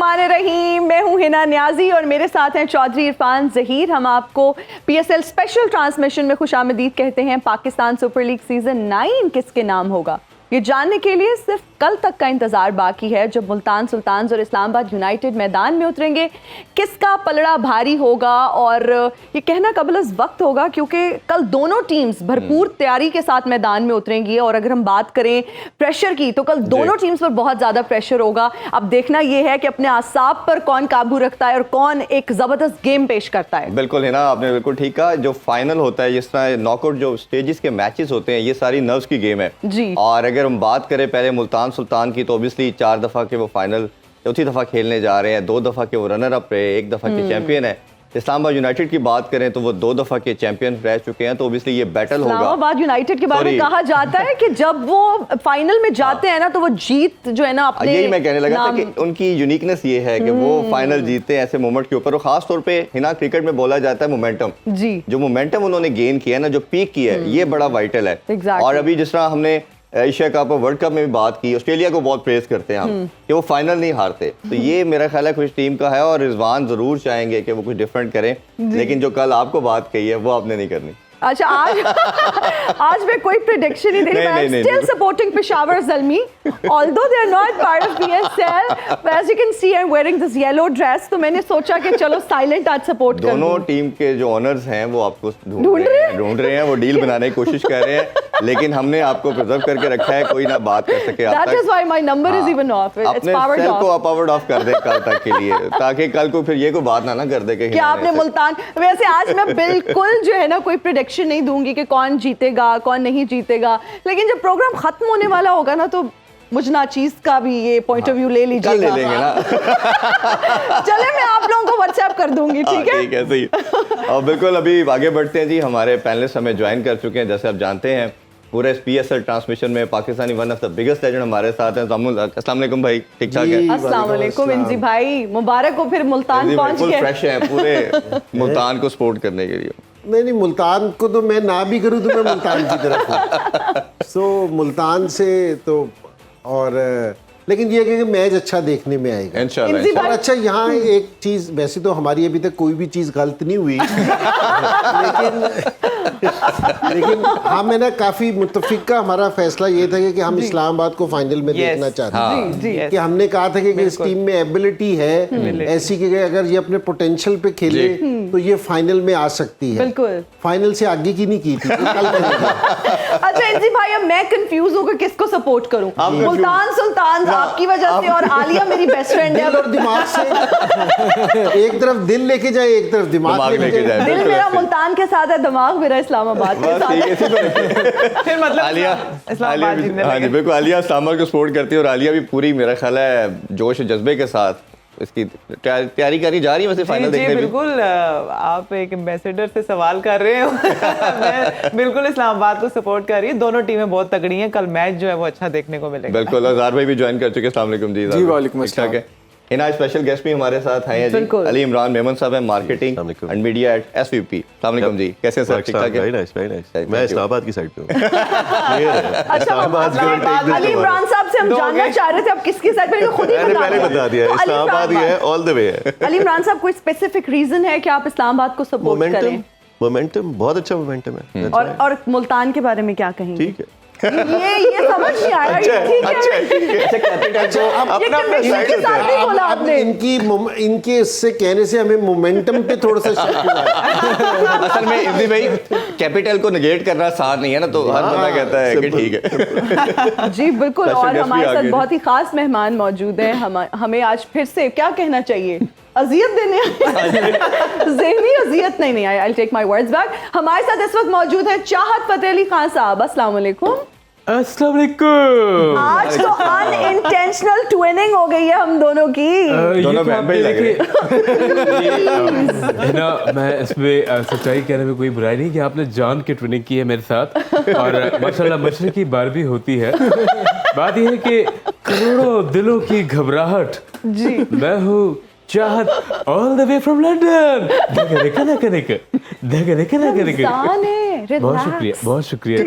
बिस्मिल्लाहिर्रहमानिर्रहीम। मैं हूं हिना न्याजी और मेरे साथ हैं चौधरी इरफान ज़हीर। हम आपको PSL स्पेशल ट्रांसमिशन में खुशामदीद कहते हैं। पाकिस्तान सुपर लीग सीजन 9 किसके नाम होगा, ये जानने के लिए सिर्फ कल तक का इंतजार बाकी है, जब मुल्तान सुल्तान्स और इस्लामाबाद यूनाइटेड मैदान में उतरेंगे। किसका पलड़ा भारी होगा और ये कहना कबल वक्त होगा, क्योंकि कल दोनों टीम्स भरपूर तैयारी के साथ मैदान में उतरेंगी। और अगर हम बात करें प्रेशर की, तो कल दोनों टीम्स पर बहुत ज़्यादा प्रेशर होगा। अब देखना यह है कि अपने आसाब पर कौन काबू रखता है और कौन एक ज़बरदस्त गेम पेश करता है। बिल्कुल है ना, आपने बिल्कुल ठीक कहा। जो फाइनल होता है, जिस तरह नॉकआउट जो स्टेजेस के मैचेस होते हैं, ये सारी नर्व्स की गेम है जी। और अगर हम बात करें पहले मुल्तान सुल्तान की, तो ऑब्वियसली 4 दफ़ा के वो फाइनल चौथी दफ़ा खेलने जा रहे हैं। 2 दफ़ा के वो रनर अप रहे, 1 दफ़ा के चैंपियन है। इस्लामाबाद यूनाइटेड की बात करें तो वो 2 दफ़ा के चैंपियन रह चुके हैं, तो ऑब्वियसली ये बैटल होगा। इस्लामाबाद यूनाइटेड के बारे में कहा जाता है कि जब वो फाइनल में जाते हैं ना, तो वो जीत जो है ना अपने, यही मैं कहने लगा था कि उनकी यूनिकनेस ये है कि वो फाइनल जीतते हैं ऐसे मोमेंट के ऊपर। और खास तौर पे हिना क्रिकेट में बोला जाता है मोमेंटम जी। जो मोमेंटम उन्होंने गेन किया है ना, जो पीक किया है, ये बड़ा वाइटल है। और अभी जिस तरह हमने एशिया कप और वर्ल्ड कप में भी बात की, ऑस्ट्रेलिया को बहुत प्रेस करते हैं हम कि वो फाइनल नहीं हारते, तो ये मेरा ख्याल है खुश टीम का है। और रिजवान जरूर चाहेंगे कि वो कुछ डिफरेंट करें, लेकिन जो कल आपको बात कही है वो आपने नहीं करनी। अच्छा, आज मैं कोई प्रेडिक्शन नहीं दे रही, I am still supporting Peshawar Zalmi, although they are not part of PSL, but as you can see I am wearing this yellow dress, तो मैंने सोचा कि चलो साइलेंट आज सपोर्ट कर दूं। दोनों टीम के जो ओनर्स हैं वो आपको ढूंढ रहे हैं, वो डील बनाने की कोशिश कर रहे हैं, लेकिन हमने आपको प्रिजर्व करके रखा है, कोई ना बात कर सके आप तक। That is why my number is even off. It's powered off. को पावर्ड ऑफ कर दे कल तक के लिए, ताकि कल को फिर ये कोई बात ना कर दे कि क्या आपने मुल्तान। वैसे आज मैं बिल्कुल जो है ना कोई प्रेडिक्शन नहीं दूंगी कि कौन जीतेगा कौन नहीं जीतेगा, लेकिन जब प्रोग्राम खत्म होने वाला होगा ना, तो मुझ नाचीज का भी ये पॉइंट ऑफ व्यू ले लीजिएगा। ले लेंगे ना। चले, मैं आप लोगों को व्हाट्सएप कर दूंगी, ठीक है? ठीक है, सही। और बिल्कुल अभी आगे बढ़ते हैं जी। हमारे पैनलिस्ट हमें ज्वाइन कर चुके हैं, जैसे आप जानते हैं पूरे PSL ट्रांसमिशन में Pakistani one of the biggest legend हमारे साथ हैं। अस्सलाम वालेकुम भाई, ठीक ठाक है? अस्सलाम वालेकुम इंजी भाई, मुबारक हो फिर मुल्तान पहुंच गए। फ्रेश हैं पूरे मुल्तान को सपोर्ट करने के लिए। नहीं, मुल्तान को तो मैं ना भी करूँ तो मैं मुल्तान की तरफ हूँ। सो मुल्तान से तो, और लेकिन ये कि मैच अच्छा देखने में आएगा इंशाल्लाह। और अच्छा, यहाँ एक चीज़, वैसे तो हमारी अभी तक कोई भी चीज़ गलत नहीं हुई, लेकिन हम है ना काफ़ी मुत्तफिका, हमारा फैसला ये था कि हम इस्लामाबाद को फाइनल में देखना चाहते हैं। कि हमने कहा था कि इस टीम में एबिलिटी है ऐसी कि अगर ये अपने पोटेंशियल पे खेले तो ये फाइनल में आ सकती है। बिल्कुल, फाइनल से आगे की नहीं की थी। अच्छा इंजी भाई, अब मैं कंफ्यूज होकर किसको सपोर्ट करूं? मुल्तान सुल्तान आपकी वजह से, और आलिया मेरी बेस्ट फ्रेंड है। और दिमाग से एक तरफ दिल लेके जाए, एक तरफ दिमाग लेके जाए। दिल मेरा मुल्तान के साथ है, दिमाग मेरा इस्लामाबाद के साथ है। फिर मतलब आलिया, हाँ जी बिल्कुल, आलिया इस्लामाबाद को सपोर्ट करती है और आलिया भी पूरी मेरा ख्याल है जोश जज्बे के साथ इसकी तैयारी करी जा रही है। वैसे फाइनल देखने बिल्कुल, आप एक एम्बेसडर से सवाल कर रहे हो। मैं बिल्कुल इस्लामाबाद को सपोर्ट कर रही हूँ। दोनों टीमें बहुत तगड़ी हैं, कल मैच जो है वो अच्छा देखने को मिलेगा। बिल्कुल, अज़हर भाई भी ज्वाइन कर चुके हैं। अस्सलाम वालेकुम जी। जी वालेकुम अस्सलाम। हिना स्पेशल गेस्ट भी हमारे साथ हैं जी, अली इमरान मेमन साहब हैं, marketing and media at SVP। अस्सलाम वालेकुम जी, कैसे हैं सर? ठीक ठाक है? Very nice. मैं इस्लामाबाद की साइड पे हूं। अच्छा, अली इमरान साहब से हम जानना चाह रहे थे, अब किसकी साइड पे, खुद ही बता दिया। इस्लामाबाद ही है, ऑल द वे है। अली इमरान साहब, कोई स्पेसिफिक रीजन है कि आप इस्लामाबाद को सपोर्ट करें? मोमेंटम बहुत अच्छा मोमेंटम है। और मुल्तान के बारे में क्या कहेंगे? ठीक है, ये समझ नहीं आया। ठीक है, इनके इससे कहने से हमें मोमेंटम पे थोड़ा सा शक हुआ है। असल में इंदी भाई कैपिटल को नेगेट करना आसान नहीं है ना, तो हर बंदा कहता है कि ठीक है। जी बिल्कुल, और हमारे साथ बहुत ही खास मेहमान मौजूद हैं। हमें आज फिर से क्या कहना चाहिए, अजियत देने ज़हनी अजियत नहीं आई, I'll take my words back। हमारे साथ इस वक्त मौजूद है चाहत फतेह अली खान साहब। अस्सलाम वालेकुम। अस्सलाम वालेकुम। आज तो अनइंटेंशनल ट्विनिंग हो गई है हम दोनों की। दोनों बहन भाई लग रहे हैं ना। मैं इसमें सच्चाई कहने में कोई बुराई नहीं कि आपने जान के ट्विनिंग की है मेरे साथ, और माशाल्लाह मशरकी बार भी होती है। बात यह है कि करोड़ों दिलों की घबराहट जी, मैं हूँ चाहत all the way from London. relax. बहुत शुक्रिया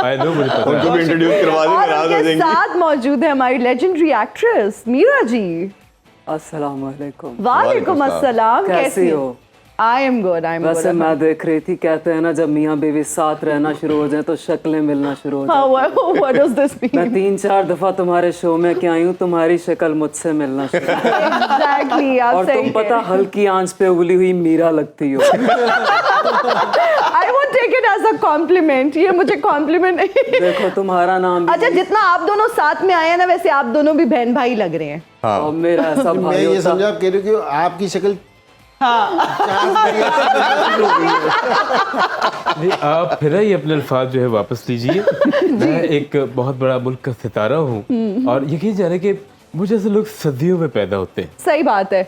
आई नो मुझे पता उनको है भी इंट्रोड्यूस करवा दें, और नाराज हो उनके जाएंगे। साथ मौजूद है हमारी लेजेंडरी एक्ट्रेस मीरा जी। अस्सलाम वालेकुम। वालेकुम अस्सलाम। कैसी हो? I am good, I am good. वैसे मैं देख रही थी, कहते हैं ना जब मियाँ बीवी साथ रहना शुरू हो जाए तो शक्लें मिलना शुरू हो जाए। व्हाट डज दिस मैं मीन? 3-4 दफा तुम्हारे शो में क्या आई हूँ, तुम्हारी शक्ल मुझसे मिलना शुरू हो गई। एग्जैक्टली, आप और सही तुम पता हल्की आंच पे उबली हुई मीरा लगती हो। I won't take it as a compliment. ये मुझे कॉम्प्लीमेंट देखो तुम्हारा नाम भी अच्छा, जितना आप दोनों साथ में आए हैं ना, वैसे आप दोनों भी बहन भाई लग रहे हैं। और मेरा ऐसा मैं भाई ये होता। समझा आप कह रहे हो कि आपकी शक्ल नहीं, आप फिर ही अपने अल्फाज जो है वापस लीजिए। मैं एक बहुत बड़ा मुल्क का सितारा हूँ और यकीन जाने कि मुझे ऐसे लोग सदियों में पैदा होते हैं। सही बात है।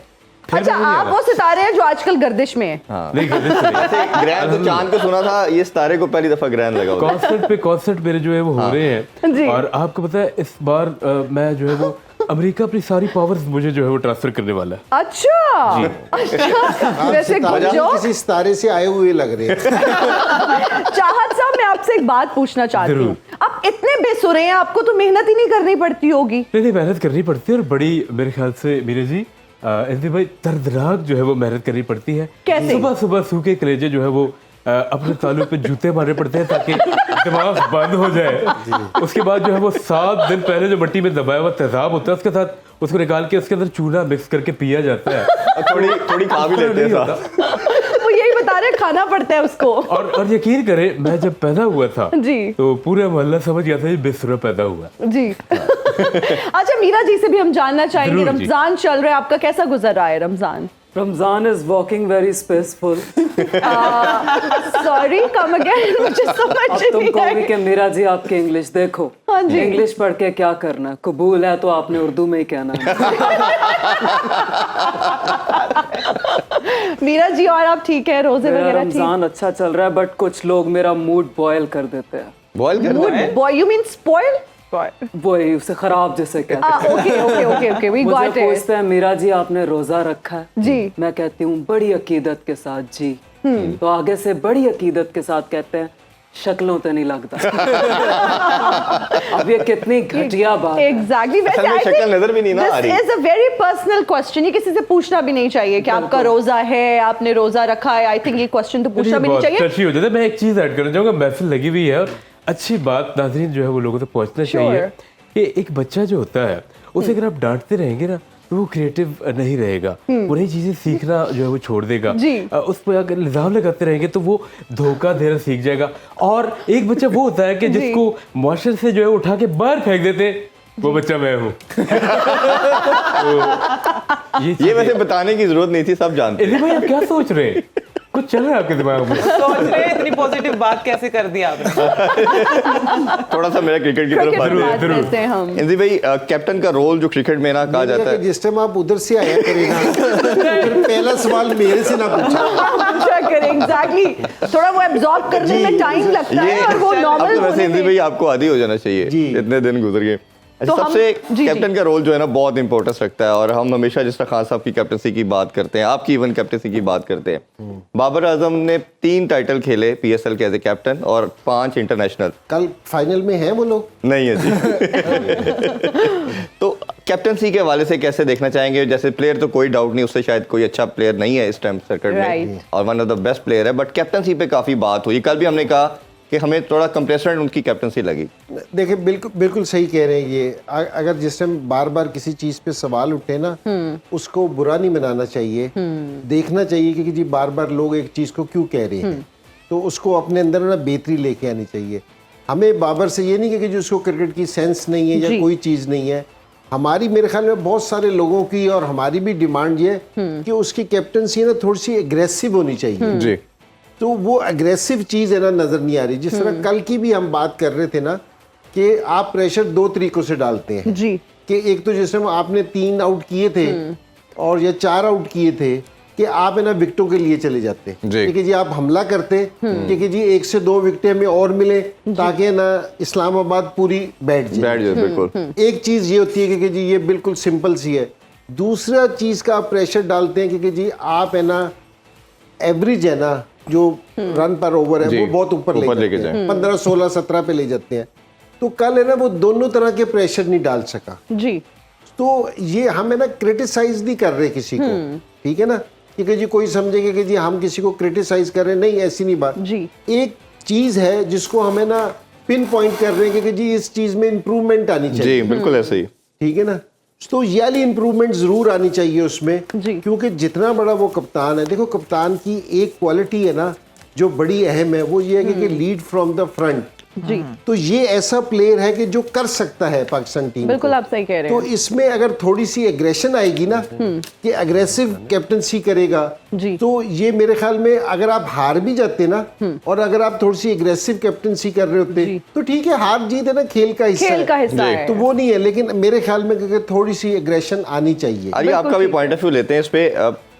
फिर अच्छा, भी नहीं आप आ वो सितारे हैं जो आजकल गर्दिश में हैं। नहीं गर्दिश नहीं। ऐसे ग्रैंड तो चांद को सुना था, ये सितारे को पहली दफा ग्रैंड लगा हुआ है। कॉन्सर्ट पे कॉन्सर्ट मेरे जो है वो हो रहे जी। हैं और आपको पता है इस बार मैं जो है वो अमेरिका अपनी सारी पावर्स मुझे जो है वो ट्रांसफर करने वाला है। अच्छा, अच्छा। वैसे सितारे गुड जॉब। किसी सितारे से आए हुए लग रहे हैं। चाहत साहब, मैं आपसे एक बात पूछना चाहती हूँ। जरूर। आप इतने बेसुरे हैं, आपको तो मेहनत ही नहीं करनी पड़ती होगी। नहीं मेहनत करनी पड़ती है और बड़ी मेरे ख्याल से मीरा जी इंद्र भाई दर्दनाक जो है वो मेहनत करनी पड़ती है। कैसे? सुबह सुबह सूखे कलेजे जो है वो अपने तालू पे जूते मारने पड़ते हैं ताकि दिमाग बंद हो जाए। उसके बाद जो है वो 7 दिन पहले जो मिट्टी में दबाया हुआ तेजाब होता है उसके साथ उसको निकाल के उसके अंदर चूना मिक्स करके पिया जाता है। और थोड़ी थोड़ी खा भी लेते हैं नहीं साथ। वो यही बता रहे हैं, खाना पड़ता है उसको। और यकीन करें मैं जब पैदा हुआ था जी। तो पूरा मोहल्ला समझ गया था ये बेसुरा पैदा हुआ। जी। अच्छा, मीरा जी से भी हम जानना चाहेंगे, जरूर जी। रमजान चल रहा है, आपका कैसा गुजर रहा है Ramzan? Ramzan is walking very spaceful. Sorry, come again, मुझे समझ अब तुम नहीं कहोगे आई। कि मीरा जी आपकी इंग्लिश देखो। हाँ जी। इंग्लिश पढ़ के क्या करना है? कबूल है तो आपने उर्दू में ही कहना है। मीरा जी, और आप ठीक है? रोजे मेरा वगैरह ठीक? रमजान अच्छा चल रहा है बट कुछ लोग मेरा मूड बॉयल कर देते हैं। बॉयल करना है। Boy, you mean spoil? वही उसे खराब जैसे कहते हैं। Okay okay okay okay, we मुझे गॉट इट। पूछते हैं मीरा जी आपने रोजा रखा है? जी। मैं कहती हूँ बड़ी अकीदत के साथ जी। तो आगे से बड़ी अकीदत के साथ कहते हैं शक्लों तो नहीं लगता। अब ये कितनी घटिया बात है। एग्जैक्टली। असल में शक्ल नजर भी नहीं ना आ रही। This is a very personal question. ये किसी से पूछना भी नहीं चाहिए कि आपका रोजा है, आपने रोजा रखा है। आई थिंक ये क्वेश्चन तो पूछना भी नहीं बहुत चाहिए। टची हो जाता है। मैं एक चीज ऐड करना चाहूंगा, महफिल लगी हुई है और अच्छी बात नाज़रीन जो है वो लोगों तक पहुंचना चाहिए कि एक बच्चा जो होता है उसे अगर आप डांटते रहेंगे ना तो वो क्रिएटिव नहीं रहेगा, वो नई चीजें सीखना जो है वो छोड़ देगा। उस पर अगर इल्जाम लगाते रहेंगे तो वो धोखा देना सीख जाएगा। और एक बच्चा वो होता है कि जिसको मुआशरे से जो है उठा के बाहर फेंक देते, वो बच्चा मैं हूँ। तो ये वैसे बताने की जरूरत नहीं थी, सब जानते हैं। भाई आप क्या सोच रहे हैं? कुछ चल रहा है आपके दिमाग में? सोच रहे हैं, इतनी पॉजिटिव बात कैसे कर दी आपने? थोड़ा सा मेरा क्रिकेट की तरफ क्रिकेट आते हैं। बात करते हैं हम। इंद्र भाई, कैप्टन का रोल जो क्रिकेट में ना कहा जाता है, जिस टाइम आप उधर से आया करें ना, फिर पहला सवाल मेरे से ना पूछा। अच्छा करें, एग्जैक्टली। थोड़ा वो एब्जॉर्ब करने में टाइम लगता है और वो अब नॉर्मल तो वैसे इंद्र भाई आपको आदी हो जाना चाहिए, इतने दिन गुजर गए। तो हम- सबसे जी, कैप्टन का रोल जो है ना बहुत इंपॉर्टेंस रखता है और हम हमेशा जिस तरह खान साहब की कैप्टनसी की बात करते हैं, आपकी इवन कैप्टनसी की बात करते हैं। बाबर आजम ने 3 टाइटल खेले PSL के एज ए कैप्टन और 5 इंटरनेशनल। कल फाइनल में हैं वो लोग? नहीं है जी। तो कैप्टनसी के हवाले से कैसे देखना चाहेंगे? जैसे प्लेयर तो कोई डाउट नहीं, उससे शायद कोई अच्छा प्लेयर नहीं है इस टाइम सर्किट में और one of the best player है, बट कैप्टनसी पे काफी बात हुई। कल भी हमने कहा कि हमें थोड़ा कंप्रेसर उनकी कैप्टनसी लगी। देखिए, बिल्कुल बिल्कुल सही कह रहे हैं ये। अगर जिस टाइम बार बार किसी चीज पे सवाल उठे ना, उसको बुरा नहीं बनाना चाहिए। देखना चाहिए कि जी बार बार लोग एक चीज को क्यों कह रहे हैं, तो उसको अपने अंदर ना बेहतरी लेके आनी चाहिए। हमें बाबर से ये नहीं कि जो उसको क्रिकेट की सेंस नहीं है या कोई चीज नहीं है। हमारी, मेरे ख्याल में बहुत सारे लोगों की और हमारी भी डिमांड ये है कि उसकी कैप्टनसी ना थोड़ी सी एग्रेसिव होनी चाहिए जी। तो वो एग्रेसिव चीज़ है ना नज़र नहीं आ रही। जिस तरह कल की भी हम बात कर रहे थे ना कि आप प्रेशर 2 तरीकों से डालते हैं जी। कि एक तो जिस समय आपने 3 आउट किए थे और या 4 आउट किए थे कि आप है ना विकेटों के लिए चले जाते, ठीक है जी, आप हमला करते कि जी 1 से 2 विकेटें हमें और मिले ताकि ना इस्लामाबाद पूरी बैठ जाए। बिल्कुल। एक चीज़ ये होती है कि जी ये बिल्कुल सिंपल सी है। दूसरा चीज़ का आप प्रेशर डालते हैं कि जी आप है ना एवरेज है ना जो रन पर ओवर है जी, वो बहुत ऊपर ऊपर ले लेके जाते हैं, जाएं। 15, 16, 17 पे ले जाते हैं। तो कल है ना वो दोनों तरह के प्रेशर नहीं डाल सका। जी तो ये हमें ना क्रिटिसाइज नहीं कर रहे किसी को, ठीक है ना, क्योंकि जी कोई समझेगा कि जी हम किसी को क्रिटिसाइज कर रहे हैं, नहीं ऐसी नहीं बात। जी एक चीज है जिसको हमें ना पिन पॉइंट कर रहे हैं कि जी इस चीज में इंप्रूवमेंट आनी चाहिए, जी बिल्कुल ऐसे ही। ठीक है ना। तो ये वाली इंप्रूवमेंट जरूर आनी चाहिए उसमें, जी। क्योंकि जितना बड़ा वो कप्तान है, देखो कप्तान की एक क्वालिटी है ना जो बड़ी अहम है, वो ये है कि लीड फ्रॉम द फ्रंट। जी तो ये ऐसा प्लेयर है कि जो कर सकता है पाकिस्तान टीम बिल्कुल को। आप सही कह रहे तो हैं। इसमें अगर थोड़ी सी एग्रेशन आएगी ना कि अग्रेसिव कैप्टनसी करेगा, जी। तो ये मेरे ख्याल में अगर आप हार भी जाते ना और अगर आप थोड़ी सी एग्रेसिव कैप्टनसी कर रहे होते तो ठीक है, हार जीत है ना, खेल का हिस्सा खेल का है, हिस्सा है। तो वो नहीं है। लेकिन मेरे ख्याल में कि थोड़ी सी एग्रेशन आनी चाहिए। आइए आपका भी पॉइंट ऑफ व्यू लेते हैं इस पे।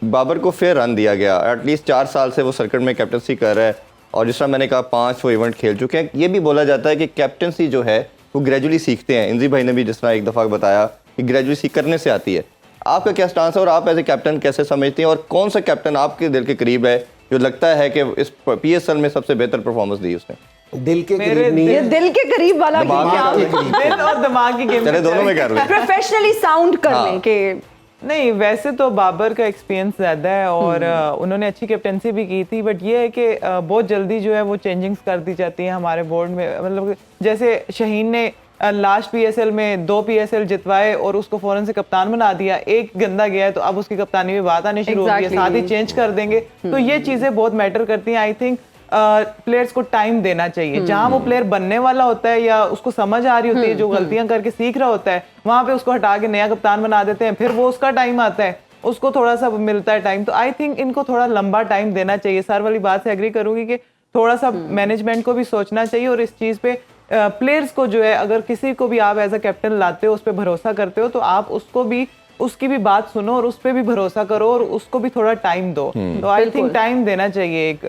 बाबर को फेयर रन दिया गया, एटलीस्ट 4 साल से वो सर्किट में कैप्टनसी कर रहा है और जिस तरह मैंने कहा 5 वो इवेंट खेल चुके हैं। ये भी बोला जाता है कि कैप्टनसी जो है वो ग्रेजुअली सीखते हैं। इंजी भाई ने भी जिस तरह एक दफ़ा बताया कि ग्रेजुअली सीख करने से आती है। आपका क्या स्टांस है और आप एज ए कैप्टन कैसे समझते हैं और कौन सा कैप्टन आपके दिल के करीब है जो लगता है कि इस PSL में सबसे बेहतर परफॉर्मेंस दी उसने? दिल के मेरे करीब नहीं ये है, दिल के करीब वाला दिमाग क्या के आप दिल और दिमाग की गेम चले दोनों में कर ले। प्रोफेशनली साउंड कर हाँ। लें कि नहीं, वैसे तो बाबर का एक्सपीरियंस ज़्यादा है और उन्होंने अच्छी कैप्टनसी भी की थी, बट ये है कि बहुत जल्दी जो है वो चेंजिंग्स कर दी जाती हैं हमारे बोर्ड में। मतलब जैसे शाहीन ने लास्ट PSL में 2 PSL जितवाए और उसको फौरन से कप्तान बना दिया। एक गंदा गया है तो अब उसकी कप्तानी में बात आनी शुरू हो गई है, साथ ही चेंज कर देंगे। तो ये चीज़ें बहुत मैटर करती हैं। आई थिंक प्लेयर्स को टाइम देना चाहिए। जहां वो प्लेयर बनने वाला होता है या उसको समझ आ रही होती है, जो गलतियां करके सीख रहा होता है, वहां पे उसको हटा के नया कप्तान बना देते हैं। फिर वो उसका टाइम आता है, उसको थोड़ा सा मिलता है टाइम। तो आई थिंक इनको थोड़ा लंबा टाइम देना चाहिए। सर वाली बात से एग्री करूंगी कि थोड़ा सा मैनेजमेंट को भी सोचना चाहिए और इस चीज पे प्लेयर्स को जो है, अगर किसी को भी आप एज अ कैप्टन लाते हो, उस पर भरोसा करते हो, तो आप उसको भी उसकी भी बात सुनो और उस पर भी भरोसा करो और उसको भी थोड़ा टाइम दो। तो आई थिंक टाइम देना चाहिए एक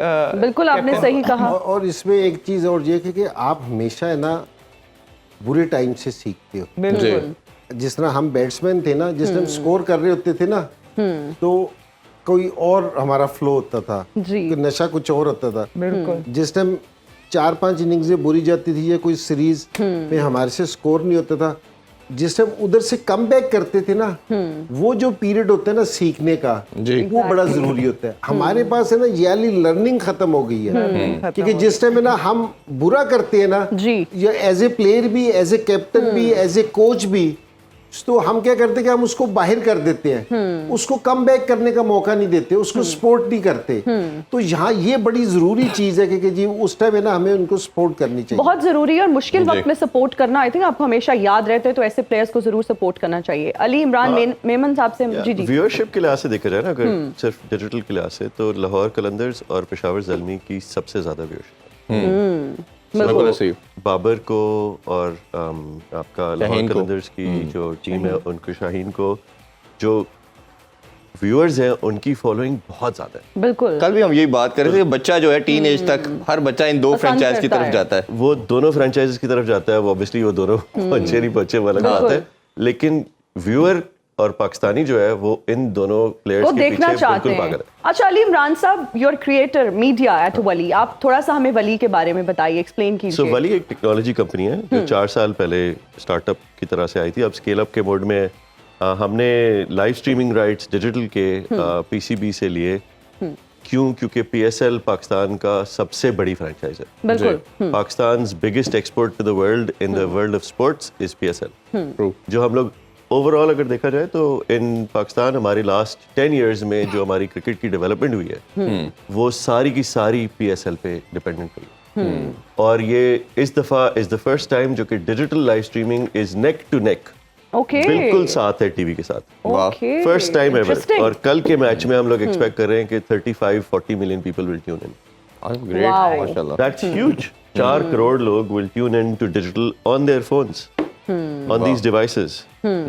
बिल्कुल आपने सही कहा। और इसमें एक चीज और ये है कि आप हमेशा है ना बुरे टाइम से सीखते हो। बिल्कुल जिस तरह हम बैट्समैन थे ना, जिस टाइम स्कोर कर रहे होते थे ना, तो कोई और हमारा फ्लो होता था, जी। कि नशा कुछ और होता था। बिल्कुल जिस टाइम 4-5 इनिंग्स बुरी जाती थी या कोई सीरीज में हमारे से स्कोर नहीं होता था, जिस टाइम उधर से कम बैक करते थे ना, वो जो पीरियड होता है ना सीखने का, वो बड़ा जरूरी होता है। हमारे पास है ना ये वाली लर्निंग खत्म हो गई है, क्योंकि जिस टाइम है ना हम बुरा करते हैं ना, जी। या एज ए प्लेयर भी, एज ए कैप्टन भी, एज ए कोच भी, तो हम क्या करते हैं कि हम उसको बाहर कर देते हैं, उसको कम बैक करने का मौका नहीं देते, उसको सपोर्ट नहीं करते। तो यहाँ ये बड़ी जरूरी चीज है कि जी उस टाइम है ना हमें उनको सपोर्ट करनी चाहिए। बहुत जरूरी है और मुश्किल वक्त में सपोर्ट करना आई थिंक आपको हमेशा याद रहता है, तो ऐसे प्लेयर्स को जरूर सपोर्ट करना चाहिए। अली इमरान मेमन साहब से जी जी व्यूअरशिप के लिहाज से देखा जाए ना, अगर सिर्फ डिजिटल के लिहाज से, तो लाहौर कलंदर्स और पेशावर ज़ल्मी की सबसे ज्यादा व्यूअरशिप बिल्कुल ऐसे ही। बाबर को और आपका लाहौर कलंदर्स की जो टीम है उनको, शाहीन को, जो व्यूअर्स हैं उनकी फॉलोइंग बहुत ज्यादा है। बिल्कुल। कल भी हम यही बात कर रहे थे, बच्चा जो है टीन एज तक हर बच्चा इन 2 पसंद फ्रेंचाइज की करता तरफ है। जाता है। वो दोनों फ्रेंचाइजेस की तरफ जाता है, वो ऑब्वियसली वो दोनों पहुंचे नहीं पहुंचे वो अलग बात है, लेकिन व्यूअर और पाकिस्तानी जो है वो इन दोनों प्लेयर्स वो के देखना पीछे चाहते बिल्कुल पागल हैं। है। अच्छा अली इमरान साहब, योर क्रिएटर मीडिया एट वली, आप थोड़ा सा हमें वली के बारे में बताइए, एक्सप्लेन सो कीजिए। वली एक टेक्नोलॉजी कंपनी है जो 4 साल पहले स्टार्टअप की तरह से आई थी। अब स्केल अप के मोड में हमने लाइव स्ट्रीमिंग राइट्स डिजिटल के PCB से लिए। क्यों? क्योंकि PSL पाकिस्तान का सबसे बड़ी फ्रेंचाइज है। बिल्कुल। Pakistan biggest export to the world in the world of sports is PSL। जो हम लोग ओवरऑल अगर देखा जाए तो इन पाकिस्तान हमारी लास्ट 10 इयर्स में जो हमारी क्रिकेट की डेवलपमेंट हुई है वो सारी की सारी PSL पे डिपेंडेंट हुई। और ये इस दफा इज द फर्स्ट टाइम जो कि digital live streaming is neck to neck, okay बिल्कुल साथ है टीवी के साथ। Okay first time ever. Interesting. और कल के मैच में हम लोग एक्सपेक्ट कर रहे हैं कि 35-40 million people will tune in. Great, Wow. माशाल्लाह। That's huge. 4 करोड़ लोग will tune in to digital on their phones, on these devices.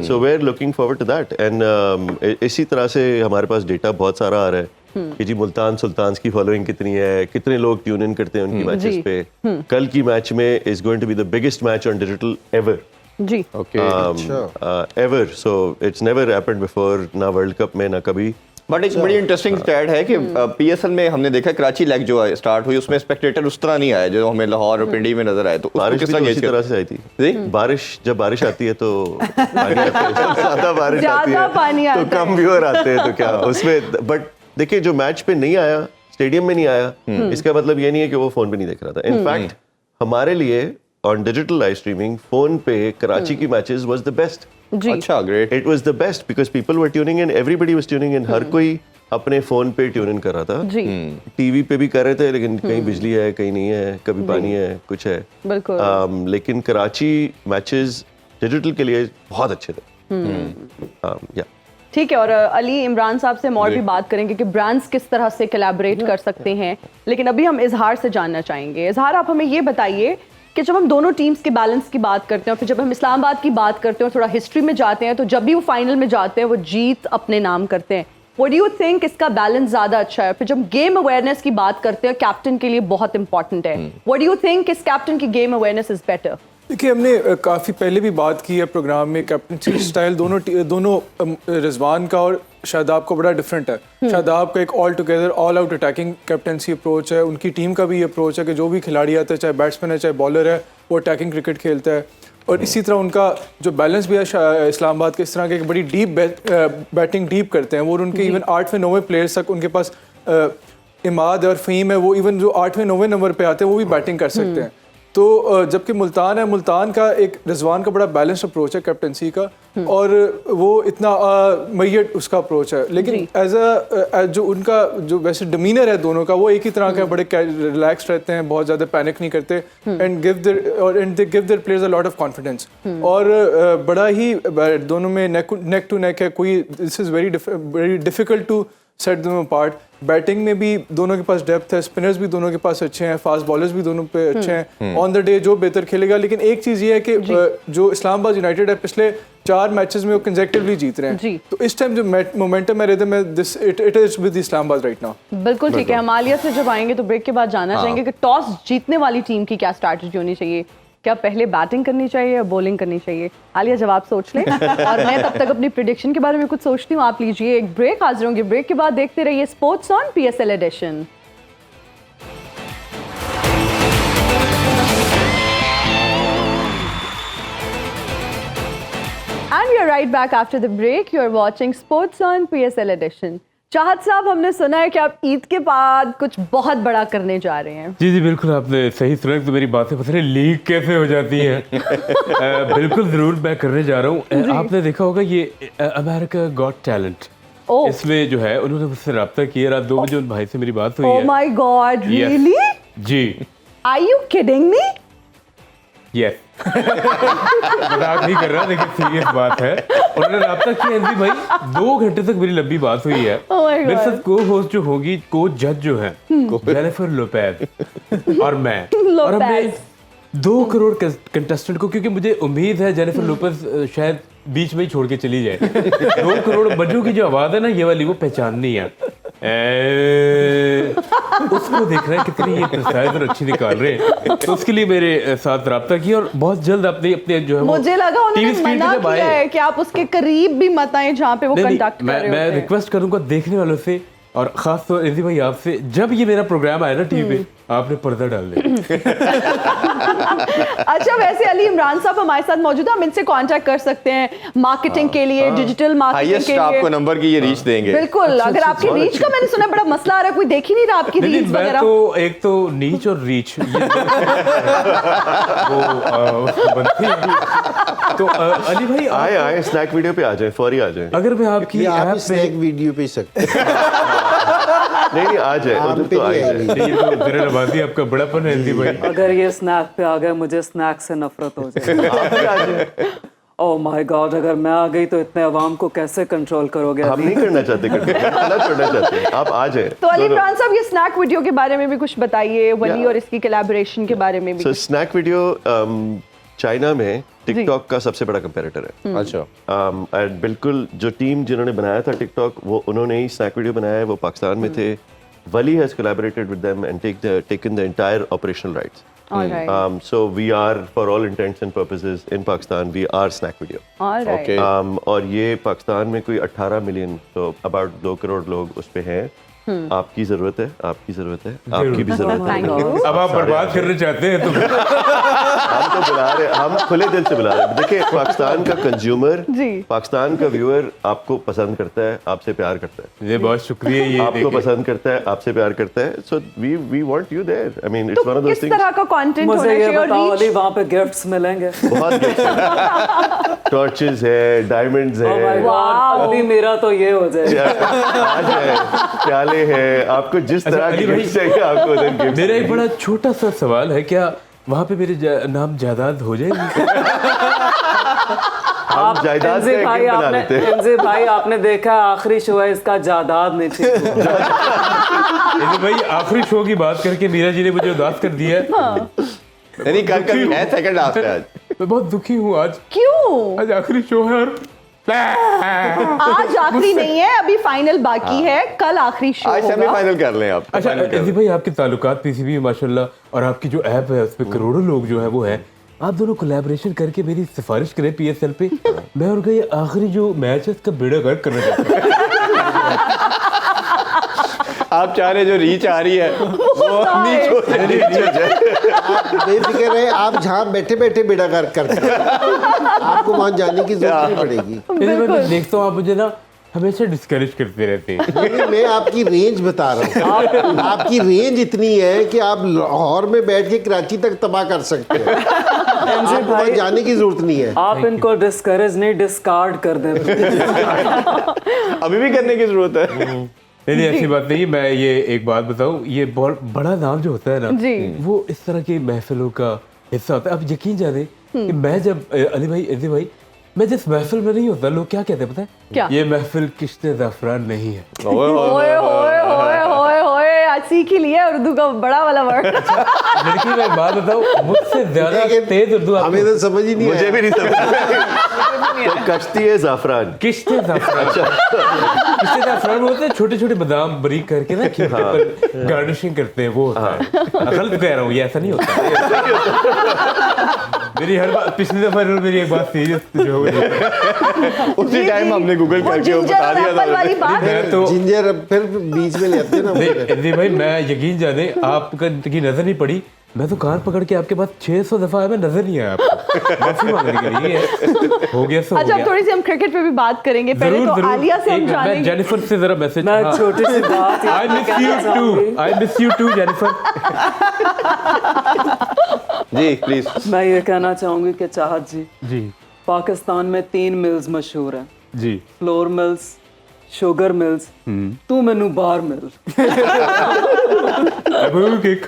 So we're looking forward to that. And इसी तरह से हमारे पास डेटा बहुत सारा आ रहा है कि जी मुल्तान सुल्तान्स की फॉलोइंग कितनी है, कितने लोग ट्यून इन करते हैं उनकी मैचेस पे। कल की मैच में is going to be the biggest match on digital ever. जी okay. Ever. So it's never happened before, ना वर्ल्ड कप में ना कभी। बट एक बड़ी इंटरेस्टिंग स्टैट है कि पीएसएल में हमने देखा कराची लेग जो स्टार्ट हुई उसमें स्पेक्टेटर उस तरह नहीं आया जो हमें लाहौर और पिंडी में नजर आए, तो उसको बारिश किस भी तरह तो गेज उसी तरह से आई थी। बारिश जब बारिश आती है तो पानी आता है, जब ज्यादा बारिश आती ज्यादा पानी है आता तो कम व्यूअर आते हैं, तो क्या उसमें। बट देखिए जो मैच पे नहीं आया, स्टेडियम में नहीं आया, इसका मतलब ये नहीं है कि वो फोन पे नहीं देख रहा था। इनफैक्ट हमारे लिए on digital live streaming phone पे कराची की मैचेस वाज द बेस्ट। अच्छा, great. It was the best because people were tuning in, everybody was tuning in, हर कोई अपने फोन पे ट्यून इन कर रहा था। जी टीवी पे भी कर रहे थे, लेकिन कहीं बिजली है, कहीं नहीं है, कभी पानी है, कुछ है। बिल्कुल। लेकिन कराची मैचेस डिजिटल के लिए बहुत अच्छे थे। या ठीक है, और अली इमरान साहब से हम और भी बात करेंगे कि ब्रांड्स किस तरह से कोलैबोरेट कर सकते हैं, लेकिन अभी हम इजहार से जानना चाहेंगे। इजहार, आप हमें ये बताइए कि जब हम दोनों टीम्स के बैलेंस की बात करते हैं और फिर जब हम इस्लामाबाद की बात करते हैं और थोड़ा हिस्ट्री में जाते हैं, तो जब भी वो फाइनल में जाते हैं वो जीत अपने नाम करते हैं। व्हाट डू यू थिंक इसका बैलेंस ज्यादा अच्छा है? फिर जब गेम अवेयरनेस की बात करते हैं, कैप्टन के लिए बहुत इंपॉर्टेंट है। व्हाट डू यू थिंक इस कैप्टन की गेम अवेयरनेस इज बेटर? देखिए, हमने काफ़ी पहले भी बात की है प्रोग्राम में, कैप्टनसी स्टाइल दोनों रिजवान का और शादाब का बड़ा डिफरेंट है। शादाब का एक all together all out attacking captaincy approach है, उनकी टीम का भी ये अप्रोच है कि जो भी खिलाड़ी आता है, चाहे बैट्समैन है चाहे बॉलर है, वो अटैकिंग क्रिकेट खेलता है। और इसी तरह उनका जो बैलेंस भी है इस्लामाबाद के, इस तरह के एक बड़ी डीप बैटिंग डीप करते हैं वो, और उनके इवन 8वें 9वें प्लेयर्स तक उनके पास इमाद और फ़हीम है, वो इवन जो 8वें 9वें नंबर पे आते हैं वो भी बैटिंग कर सकते हैं। तो जबकि मुल्तान है, मुल्तान का एक रिजवान का बड़ा बैलेंस अप्रोच है कैप्टनसी का, और वो इतना मैयट उसका अप्रोच है। लेकिन एज जो उनका जो वैसे डमीनर है दोनों का, वो एक ही तरह का, बड़े रिलैक्स रहते हैं, बहुत ज़्यादा पैनिक नहीं करते, and they give their players a lot of confidence. और बड़ा ही दोनों में नेक टू नेक है, कोई this is very difficult to set them apart. Batting में भी दोनों के पास डेप्थ है, स्पिनर्स भी दोनों के पास अच्छे हैं, फास्ट बॉलर्स भी दोनों पे अच्छे हैं। ऑन द डे जो बेहतर खेलेगा। लेकिन एक चीज़ ये है कि जो इस्लामाबाद यूनाइटेड है, पिछले 4 मैचेस में वो कंसेक्टिवली जीत रहे हैं, तो इस टाइम जो मोमेंटम है रिदम में, this it is with Islamabad right now. बिल्कुल ठीक है। हम आलिया से जब आएंगे तो ब्रेक के बाद जानना चाहेंगे कि टॉस जीतने वाली टीम की क्या स्ट्रैटेजी होनी चाहिए। क्या पहले बैटिंग करनी चाहिए या बॉलिंग करनी चाहिए? आलिया जवाब सोच लें और मैं तब तक अपनी प्रेडिक्शन के बारे में कुछ सोचती हूँ। आप लीजिए एक ब्रेक, हाजिर होंगे ब्रेक के बाद। देखते रहिए sports on PSL edition. And we are right back after the break. You are watching Sports on PSL Edition. चाहत साहब, हमने सुना है कि आप ईद के बाद कुछ बहुत बड़ा करने जा रहे हैं। जी बिल्कुल, आपने सही सुना। तो मेरी बातें पता नहीं लीक कैसे हो जाती हैं। बिल्कुल जरूर मैं करने जा रहा हूँ। आपने देखा होगा ये अमेरिका गॉट टैलेंट, इसमें जो है उन्होंने मुझसे रब्ता किया। रात 2 बजे उन भाई से मेरी बात हुई है। Oh my god, really? जी। Are you kidding me? Yes. मजाक नहीं कर रहा, लेकिन सीरियस बात है। उन्होंने रब्ता किया एनजी भाई, 2 घंटे तक मेरी लंबी बात हुई है। मेरे साथ को होस्ट जो होगी, को जज जो है जेनिफर लोपेज और मैं, और हमने 2 करोड़ कंटेस्टेंट को, क्योंकि मुझे उम्मीद है जेनिफर लोपेज शायद बीच में ही छोड़ के चली जाए। 2 करोड़ बच्चों की जो आवाज है ना, ये वाली, वो पहचाननी है। उसको देख रहे हैं कितनी ये प्रिसाइज और अच्छी निकाल रहे हैं। तो उसके लिए मेरे साथ रब्ता किया और बहुत जल्द अपने जो है, मुझे लगा उन्होंने मना किया है कि आप उसके करीब भी मत आए जहाँ पे वो कंडक्ट कर रहे होते हैं। मैं रिक्वेस्ट करूंगा देखने वालों से, और खास तौर एजी भाई आपसे, जब ये मेरा प्रोग्राम आया ना टीवी पे, आपने पर्दा डाल दिया। अच्छा, वैसे अली इमरान साहब हमारे साथ मौजूद है, हम इनसे कांटेक्ट कर सकते हैं मार्केटिंग के लिए, डिजिटल मार्केटिंग के लिए। आपको नंबर की ये रीच देंगे। बिल्कुल। अगर आपकी रीच का मैंने सुना बड़ा मसला आ रहा है, कोई देख ही नहीं रहा आपकी रीच वगैरह। तो एक तो नीच और रीच तो अली भाई आए स्नैक वीडियो पे आ जाए, फौरी आ जाए। अगर मैं आपकी आप स्नैक वीडियो पे सकते नहीं आ जाए, तो आ जाए। नवाजी आपका बड़ापन है भाई। अगर ये स्नैक पे आ गए, मुझे स्नैक से नफरत हो जाएगी। ओह माय गॉड, अगर मैं आ गई तो इतने अवाम को कैसे कंट्रोल करोगे? हम नहीं करना चाहते, छोड़ना चाहते हैं। आप आ जाए। तो अली इमरान साहब, ये स्नैक वीडियो के बारे में भी कुछ बताइए, वली और इसकी कोलैबोरेशन के बारे में भी। स्नैक वीडियो चाइना में टिकटॉक का सबसे बड़ा कंपैरेटर है। अच्छा। बिल्कुल, जो टीम जिन्होंने बनाया था टिकटॉक, वो उन्होंने ही स्नैक वीडियो बनाया है। वो पाकिस्तान में थे। Wali has collaborated with them and taken the entire operational rights. All right. So we are, for all intents and purposes, in Pakistan, we are snack video. All right. Okay. और ये पाकिस्तान में कोई 18 million, तो अबाउट 2 करोड़ लोग उस पे हैं. आपकी जरूरत है, आपकी जरूरत है, आपकी भी जरूरत Thank है. you. अब आप बर्बाद करना चाहते हैं तो हम तो बुला रहे हैं, हम खुले दिल से बुला रहे हैं. देखिए, पाकिस्तान का कंज्यूमर, जी। पाकिस्तान का व्यूअर आपको पसंद करता है, आपसे प्यार करता है. ये बहुत शुक्रिया. ये आपको देखें. पसंद करता है, आपसे प्यार करता है. So we want you there. I mean, it's one तो ऑफ दोस किस थिंग्स. तरह का कंटेंट होना मुझे ये चाहिए और बताओ reach? अली, वहाँ पे गिफ्ट्स मिलेंगे? बहुत टॉर्चेस है, डायमंड्स Oh my है, God, अली मेरा तो ये हो जाए. आज है, प्याले हैं. आपको जिस तरह अली की भाई, गिफ्ट चाहिए आपको उधर गिफ्ट. मेरा एक बड़ा छोटा सा सवाल है, क्या वहाँ पे मेरे नाम जायदाद हो जाएगी? हम जायदाद का एनजे एक भाई गिफ्ट बना आपने लेते हैं. एनजे भाई आपने देखा आखिरी शो है इसका, जायदाद नहीं चाहिए. ये भाई आखिरी शो की बात करके मीरा जी ने मुझे उदास कर दिया है. नहीं, कल है सेकंड हाफ है आज. मैं बहुत दुखी हूँ आज. क्यों? आज आखिरी शो है और आज आखिरी नहीं है, अभी फाइनल बाकी है, कल आखिरी शो आज होगा. सेमीफाइनल कर लें आप. अच्छा final कर एजी लें. भाई, आपके ताल्लुकात पीसीबी माशाल्लाह, और आपकी जो ऐप है उस पे करोड़ों लोग जो है वो है. आप दोनों कोलैबोरेशन करके मेरी सिफारिश करें पीएसएल पे. मैं उनका ये आखिरी जो मैच है इसका बेड़ा गर्क करना चाहता हूँ. आप चाह रहे जो रीच आ रही है वो नीच हो जाए. आप बेफिक्र रहे, आप जहाँ बैठे बैठे बेड़ा गर्क करते हैं, आपको वहाँ जाने की जरूरत नहीं पड़ेगी. एजी भाई, मैं देखता हूँ आप मुझे ना हमेशा डिस्करेज करते रहते हैं. नहीं, मैं आपकी रेंज बता रहा हूँ. आपकी रेंज इतनी है कि आप लाहौर में बैठ के कराची तक तबाह कर सकते हैं. आपको वहाँ जाने की जरूरत नहीं है. आप इनको डिस्करेज नहीं, डिस्कार्ड कर दें. अभी भी करने की जरूरत है. नहीं, ऐसी बात नहीं. मैं ये एक बात बताऊं, ये बहुत बड़ा नाम जो होता है ना, जी। वो इस तरह की महफिलों का हिस्सा होता है. आप यकीन जाने कि मैं जब अली भाई, एजी भाई, मैं जिस महफिल में नहीं होता, लोग क्या कहते हैं पता है? क्या? ये महफिल किश्ते ज़ाफ़रान नहीं है. ओए होए होए होए होए, आज सीख ही लिया उर्दू का बड़ा वाला वर्ड. लड़की, मैं एक बात बताऊं, मुझसे ज्यादा लेकिन तेज उर्दू हमें तो समझ ही नहीं मुझे आया. भी नहीं समझ. तो कश्ती है जाफरान. किश्ते ज़ाफ़रान. किश्ते ज़ाफ़रान वो होते हैं छोटे छोटे बादाम बारीक करके ना खीर पर गार्निशिंग करते हैं, वो होता है. गलत कह रहा हूँ, ये ऐसा नहीं होता. मेरी हर बात, पिछली दफा मेरी एक बात सीरियस जो हो गई, उसी टाइम हमने गूगल वो करके वो जिंजर बता और दिया एप्पल वाली था. बात. मैं तो जिंजर अब फिर बीच में ले आते हैं ना. नहीं भाई, मैं यकीन जाने आपका की नजर नहीं पड़ी. मैं तो कान पकड़ के आपके पास 600 दफा है, मैं नजर नहीं आया आपको. माफी मांगने के लिए है. हो गया सो हो अच्छा, अब गया. थोड़ी सी हम क्रिकेट पे भी बात करेंगे. पहले जरूर तो जरूर. आलिया से हम मैं जानेंगे. जेनिफर से जरा मैसेज. मैं छोटी सी बात I miss you too. I miss you too Jennifer. जी प्लीज. मैं ये कहना चाहूंगी कि चाहत जी, जी पाकिस्तान में 3 मिल्स मशहूर हैं. जी. फ्लोर मिल्स, शुगर मिल्स, तू मैनू बार मिल. अबू केक.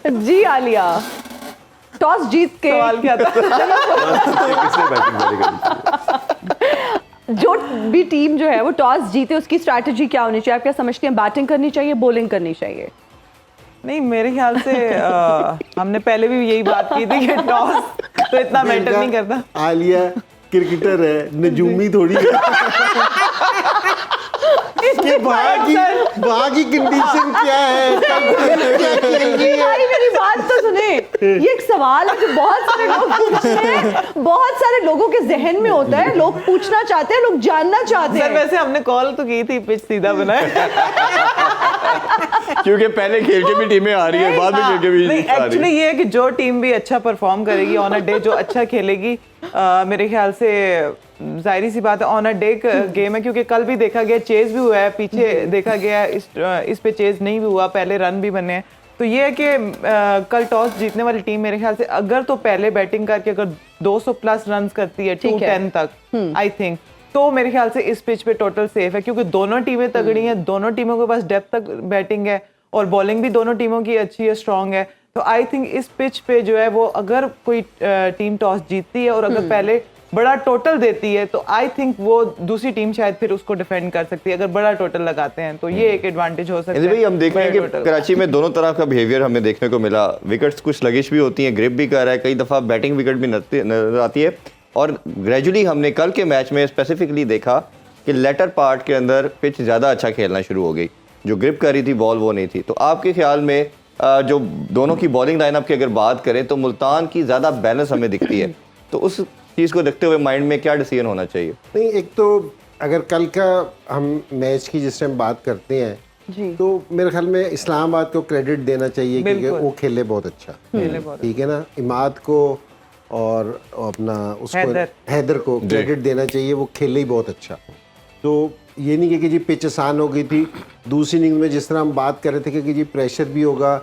जी आलिया, टॉस जीत के सवाल क्या था? किसने बैटिंग करी? जो भी टीम जो है वो टॉस जीते, उसकी स्ट्रैटेजी क्या होनी चाहिए? आप क्या समझते हैं? बैटिंग करनी चाहिए, बॉलिंग करनी चाहिए? नहीं, मेरे ख्याल से हमने पहले भी यही बात की थी कि टॉस तो इतना मैटर नहीं करता. आलिया क्रिकेटर है, नजूमी थोड़ी है. कि वहाँ की कंडीशन क्या है, कब क्या खेलनी है. भाई मेरी बात तो सुने. ये एक सवाल है जो बहुत सारे लोग पूछते हैं, बहुत सारे लोगों के जहन में होता है. लोग पूछना चाहते हैं, लोग जानना चाहते सर, हैं. वैसे हमने कॉल तो की थी पिच सीधा बनाए. क्योंकि पहले खेल के भी टीमें आ रही है, बाद में खेल के भी नहीं, आ रही एक्चुअली है. ये है कि जो टीम भी अच्छा परफॉर्म करेगी ऑन अ डे, जो अच्छा खेलेगी, मेरे ख्याल से जाहिर सी बात है ऑन अ डे गेम है. क्योंकि कल भी देखा गया चेज भी हुआ है, पीछे देखा गया इस पे चेज नहीं भी हुआ, पहले रन भी बने हैं. तो ये है कि कल टॉस जीतने वाली टीम मेरे ख्याल से अगर तो पहले बैटिंग करके अगर 200 प्लस रन करती है, 210 तक आई थिंक, तो मेरे ख्याल से इस पिच पे टोटल सेफ है. क्योंकि दोनों टीमें तगड़ी हैं, दोनों टीमों के पास डेप्थ तक बैटिंग है और बॉलिंग भी दोनों टीमों की अच्छी है, स्ट्रांग है. तो आई थिंक इस पिच पे जो है वो अगर कोई टीम टॉस जीतती है और अगर पहले बड़ा टोटल देती है, तो आई थिंक वो दूसरी टीम शायद फिर उसको डिफेंड कर सकती है. अगर बड़ा टोटल लगाते हैं तो ये एक एडवांटेज हो सकता है. भाई हम देख रहे हैं बड़े कि total कराची में दोनों तरफ का बिहेवियर हमें देखने को मिला. विकेट्स कुछ स्लगिश भी होती हैं, ग्रिप भी कर रहा है, कई दफ़ा बैटिंग विकेट भी नजर आती है. और ग्रेजुअली हमने कल के मैच में स्पेसिफिकली देखा कि लेटर पार्ट के अंदर पिच ज़्यादा अच्छा खेलना शुरू हो गई. जो ग्रिप कर रही थी बॉल वो नहीं थी. तो आपके ख्याल में जो दोनों की बॉलिंग लाइनअप की अगर बात करें तो मुल्तान की ज़्यादा बैलेंस हमें दिखती है, तो उस चीज़ को देखते हुए माइंड में क्या डिसीजन होना चाहिए? नहीं, एक तो अगर कल का हम मैच की जिस टाइम बात करते हैं जी। तो मेरे ख्याल में इस्लामाबाद को क्रेडिट देना चाहिए क्योंकि वो खेले बहुत अच्छा, ठीक है ना। इमाद को और अपना उसको हैदर को क्रेडिट देना चाहिए, वो खेले ही बहुत अच्छा। तो ये नहीं कि जी पिच आसान हो गई थी। दूसरी इनिंग में जिस तरह हम बात कर रहे थे कि जी प्रेशर भी होगा,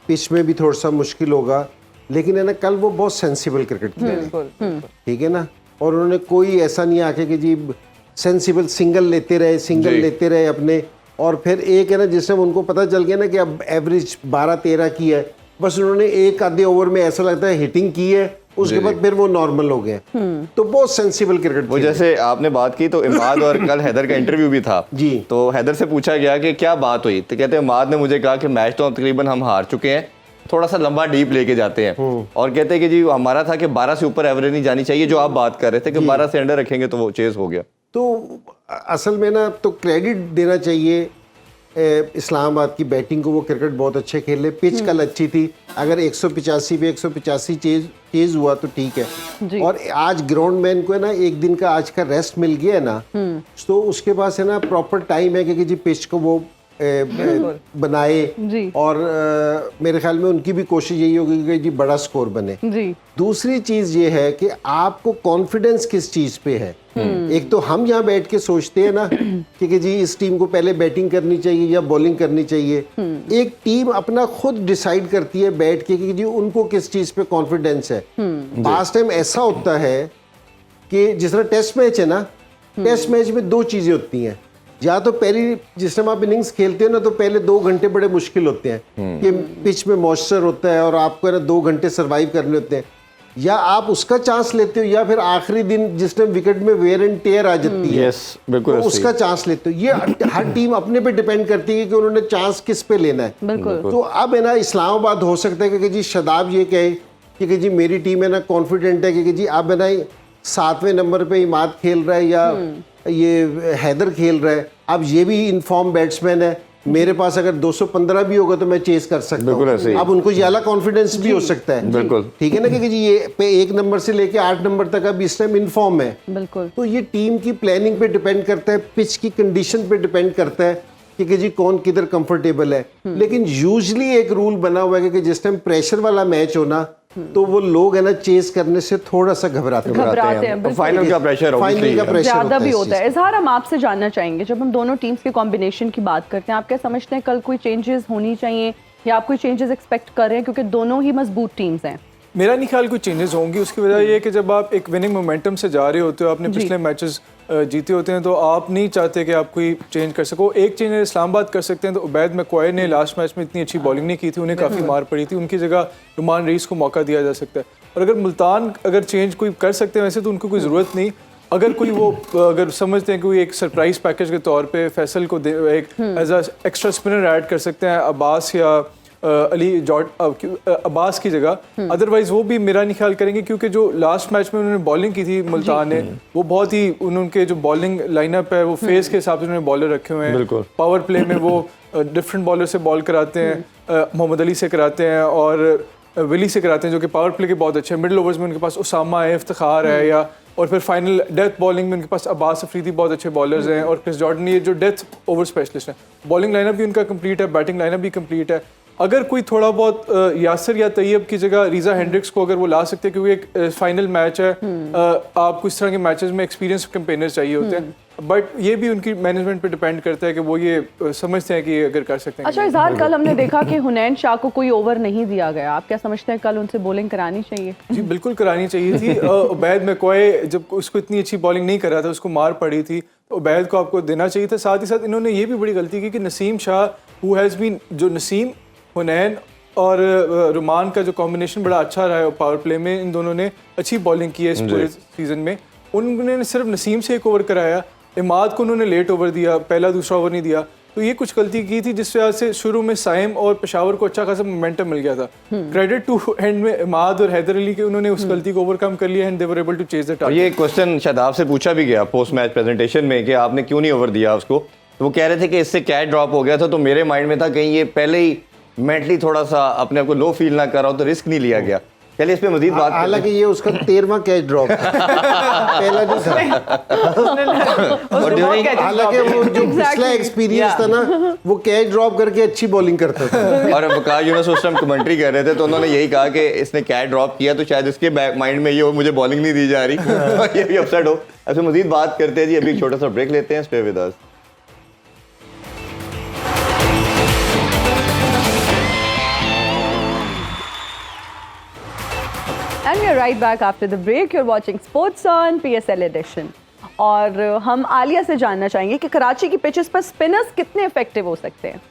पिच में भी थोड़ा सा मुश्किल होगा, लेकिन है ना कल वो बहुत सेंसिबल क्रिकेट खेले, ठीक है ना। और उन्होंने कोई ऐसा नहीं आके कि जी सेंसिबल सिंगल लेते रहे अपने, और फिर एक है ना जिसमें उनको पता चल गया ना कि अब एवरेज 12-13 की है, बस उन्होंने एक आधे ओवर में ऐसा लगता है हिटिंग की है, उसके बाद फिर वो नॉर्मल हो गए। तो बहुत सेंसिबल क्रिकेट। वो जैसे आपने बात की तो इमाद और कल हैदर का इंटरव्यू भी था जी, तो हैदर से पूछा गया कि क्या बात हुई, तो कहते हैं इमाद ने मुझे कहा कि मैच तो तकरीबन हम हार चुके हैं, थोड़ा सा लंबा डीप लेके जाते हैं, और कहते हैं कि जी हमारा था कि 12 से ऊपर एवरेज नहीं जानी चाहिए, जो आप बात कर रहे थे कि 12 से अंडर रखेंगे तो वो चेज हो गया। तो असल में ना तो क्रेडिट देना चाहिए इस्लामाबाद की बैटिंग को, वो क्रिकेट बहुत अच्छे खेले, पिच कल अच्छी थी, अगर 185 पे 185 चेज हुआ तो ठीक है। और आज ग्राउंड मैन को है ना एक दिन का आज का रेस्ट मिल गया है ना, तो उसके पास है ना प्रॉपर टाइम है कि जी पिच को वो बनाए, और मेरे ख्याल में उनकी भी कोशिश यही होगी कि जी बड़ा स्कोर बने जी। दूसरी चीज ये है कि आपको कॉन्फिडेंस किस चीज पे है। एक तो हम यहाँ बैठ के सोचते हैं ना कि जी इस टीम को पहले बैटिंग करनी चाहिए या बॉलिंग करनी चाहिए, एक टीम अपना खुद डिसाइड करती है बैठ के कि जी उनको किस चीज पे कॉन्फिडेंस है। लास्ट टाइम ऐसा होता है कि जिस तरह टेस्ट मैच है ना, टेस्ट मैच में दो चीजें होती हैं, या तो पहली जिस टाइम आप इनिंग्स खेलते हो ना तो पहले 2 घंटे बड़े मुश्किल होते हैं कि पिच में मॉइस्चर होता है और आपको है ना 2 घंटे सरवाइव करने होते हैं, या आप उसका चांस लेते हो, या फिर आखिरी दिन जिस टाइम विकेट में वेयर एंड टेयर आ जाती है बिल्कुल तो उसका चांस लेते हो। ये हर टीम अपने पे डिपेंड करती है कि उन्होंने चांस किस पे लेना है। तो अब है ना इस्लामाबाद हो सकता है कि जी शादाब ये कहे कि जी मेरी टीम है ना कॉन्फिडेंट है कि जी अब है ना 7वें नंबर पे इमाद खेल रहा है या ये हैदर खेल रहा है, अब ये भी इनफॉर्म बैट्समैन है, मेरे पास अगर 215 भी होगा तो मैं चेस कर सकता हूँ। अब उनको ज्यादा कॉन्फिडेंस भी हो सकता है, बिल्कुल ठीक है ना, क्योंकि जी ये पे 1 नंबर से लेके 8 नंबर तक अब इस टाइम इनफॉर्म है। बिल्कुल। तो ये टीम की प्लानिंग पे डिपेंड करता है, पिच की कंडीशन पे डिपेंड करता है कि जी कौन किधर कंफर्टेबल है। लेकिन यूजली एक रूल बना हुआ है कि जिस टाइम प्रेशर वाला मैच हो ना तो वो लोग है ना चेस करने से थोड़ा सा घबराते हैं। फाइनल का प्रेशर ज्यादा भी होता है। इजहार, हम आपसे जानना चाहेंगे, जब हम दोनों टीम्स के कॉम्बिनेशन की बात करते हैं, आप क्या समझते हैं कल कोई चेंजेस होनी चाहिए या आप कोई चेंजेस एक्सपेक्ट कर रहे हैं, क्योंकि दोनों ही मजबूत टीम्स हैं? मेरा नहीं ख्याल कोई चेंजेस होंगी। उसकी वजह यह है कि जब आप एक विनिंग मोमेंटम से जा रहे होते हो, आपने पिछले मैचेस जीते होते हैं, तो आप नहीं चाहते कि आप कोई चेंज कर सको। एक चेंज इस्लामाबाद कर सकते हैं, तो उबैद मैकॉय ने लास्ट मैच में इतनी अच्छी बॉलिंग नहीं की थी, उन्हें काफ़ी मार पड़ी थी, उनकी जगह रुमान रईस को मौका दिया जा सकता है। और अगर मुल्तान अगर चेंज कोई कर सकते हैं वैसे तो उनको कोई ज़रूरत नहीं, अगर कोई वो अगर समझते हैं कि कोई एक सरप्राइज पैकेज के तौर पे फैसल को एक as a extra spinner add कर सकते हैं अब्बास या अली अब्बास की जगह, अदरवाइज वो भी मेरा नहीं ख्याल करेंगे, क्योंकि जो लास्ट मैच में उन्होंने बॉलिंग की थी मुल्तान ने, वो बहुत ही उनके जो बॉलिंग लाइनअप है वो फेस के हिसाब से उन्होंने बॉलर रखे हुए हैं। पावर प्ले में वो डिफरेंट बॉलर से बॉल कराते हैं, मोहम्मद अली से कराते हैं और विली से कराते हैं, जो कि पावर प्ले के बहुत अच्छे हैं। मिडिल ओवर्स में उनके पास उसामा है, इफ्तिखार है, या और फिर फाइनल डेथ बॉलिंग में उनके पास अब्बास अफरीदी बहुत अच्छे बॉलर्स हैं, और क्रिस जॉर्डन ये जो डेथ ओवर स्पेशलिस्ट हैं। बॉलिंग लाइनअप भी उनका कंप्लीट है, बैटिंग लाइनअप भी कंप्लीट है। अगर कोई थोड़ा बहुत यासर या तैयब की जगह रीज़ा हेंड्रिक्स को अगर वो ला सकते हैं, क्योंकि एक फाइनल मैच है, आपको इस तरह के मैचेस में एक्सपीरियंस कैंपेनर्स चाहिए होते हैं, बट ये भी उनकी मैनेजमेंट पे डिपेंड करता है कि वो ये समझते हैं कि अगर कर सकते हैं। अच्छा इजहार, कल हमने देखा कि हुनैन शाह को कोई ओवर नहीं दिया गया, आप क्या समझते हैं कल उनसे बॉलिंग करानी चाहिए? जी बिल्कुल करानी चाहिए थी। उबैद मैकॉय जब उसको इतनी अच्छी बॉलिंग नहीं कर रहा था, उसको मार पड़ी थी, तो उबैद को आपको देना चाहिए था। साथ ही साथ इन्होंने ये भी बड़ी गलती की कि Naseem Shah who has been, जो नसीम, हुनैन और रुमान का जो कॉम्बिनेशन बड़ा अच्छा रहा है पावर प्ले में, इन दोनों ने अच्छी बॉलिंग की है इस पूरे सीजन में। उन्होंने सिर्फ नसीम से एक ओवर कराया, इमाद को उन्होंने लेट ओवर दिया, पहला दूसरा ओवर नहीं दिया, तो ये कुछ गलती की थी जिस वजह से शुरू में साइम और पेशावर को अच्छा खासा मोमेंटम मिल गया था। क्रेडिट टू एंड में इमाद और हैदर अली के, उन्होंने उस गलती को ओवरकम कर लिया and they were able to chase the target. ये क्वेश्चन शादाब से पूछा भी गया पोस्ट मैच प्रेजेंटेशन में कि आपने क्यों नहीं ओवर दिया उसको, तो वो कह रहे थे कि इससे कैच ड्रॉप हो गया था, तो मेरे माइंड में था कहीं ये पहले ही मेंटली थोड़ा सा अपने आप को लो फील ना कर रहा हो तो रिस्क नहीं लिया गया। चलिए इस पे मजीद बात हालांकि ये उसका 13वां कैच ड्रॉप था, पहला नहीं था। हालांकि वो जो पिछला एक्सपीरियंस था ना, वो कैच ड्रॉप करके अच्छी बॉलिंग करता था। और वकार यूनुस उस टाइम कमेंट्री कर रहे थे तो उन्होंने यही कहा कि इसने कैच ड्रॉप किया तो शायद इसके माइंड में ये हो मुझे बॉलिंग नहीं दी जा रही और ये भी अपसेट हो। ऐसे मजीद बात करते हैं जी, अभी एक छोटा सा ब्रेक लेते हैं। Stay with us. And we're right back after the break. You're watching Sports on PSL Edition. और हम आलिया से जानना चाहेंगे कि कराची की पिचेस पर स्पिनर्स कितने इफेक्टिव हो सकते हैं।